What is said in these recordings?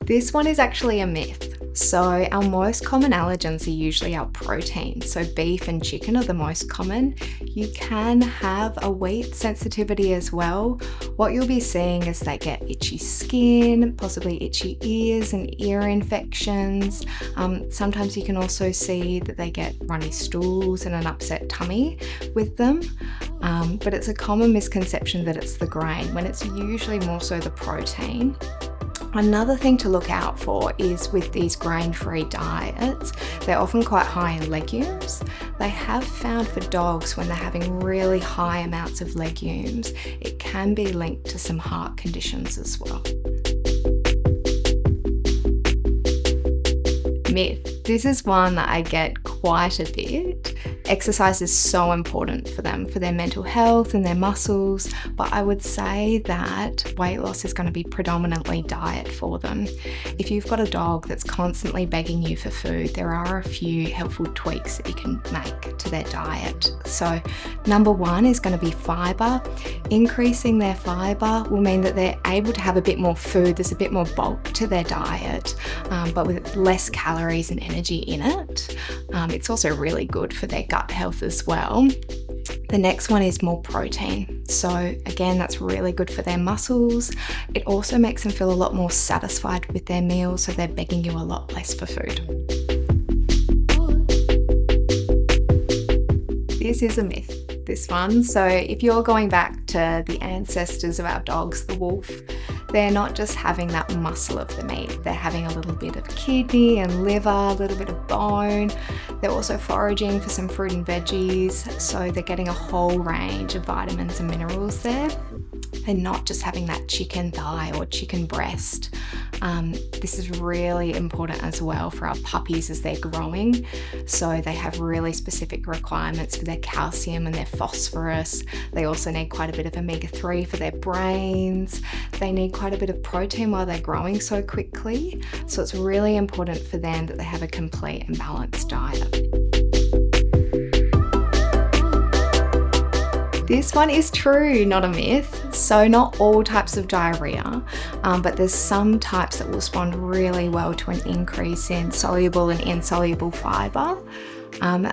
This one is actually a myth. So our most common allergens are usually our protein. So beef and chicken are the most common. You can have a wheat sensitivity as well. What you'll be seeing is they get itchy skin, possibly itchy ears and ear infections. Sometimes you can also see that they get runny stools and an upset tummy with them. But it's a common misconception that it's the grain, when it's usually more so the protein. Another thing to look out for is with these grain-free diets, they're often quite high in legumes. They have found for dogs when they're having really high amounts of legumes, it can be linked to some heart conditions as well. Myth. This is one that I get quite a bit. Exercise is so important for them, for their mental health and their muscles, but I would say that weight loss is going to be predominantly diet for them. If you've got a dog that's constantly begging you for food, there are a few helpful tweaks that you can make to their diet. So number one is going to be fibre. Increasing their fibre will mean that they're able to have a bit more food, there's a bit more bulk to their diet, but with less calories and energy in it. It's also really good for their gut health as well. The next one is more protein. So again, that's really good for their muscles. It also makes them feel a lot more satisfied with their meals, so they're begging you a lot less for food. This is a myth, this one. So if you're going back to the ancestors of our dogs, the wolf, they're not just having that muscle of the meat, they're having a little bit of kidney and liver, a little bit of bone. They're also foraging for some fruit and veggies, so they're getting a whole range of vitamins and minerals there. They're not just having that chicken thigh or chicken breast. This is really important as well for our puppies as they're growing. So they have really specific requirements for their calcium and their phosphorus. They also need quite a bit of omega-3 for their brains. They need quite a bit of protein while they're growing so quickly. So it's really important for them that they have a complete and balanced diet. This one is true, not a myth. So not all types of diarrhea, but there's some types that will respond really well to an increase in soluble and insoluble fibre.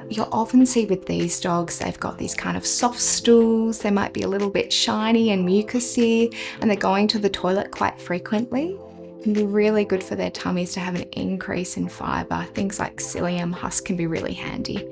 You'll often see with these dogs, they've got these kind of soft stools, they might be a little bit shiny and mucousy, and they're going to the toilet quite frequently. It can be really good for their tummies to have an increase in fibre. Things like psyllium husk can be really handy.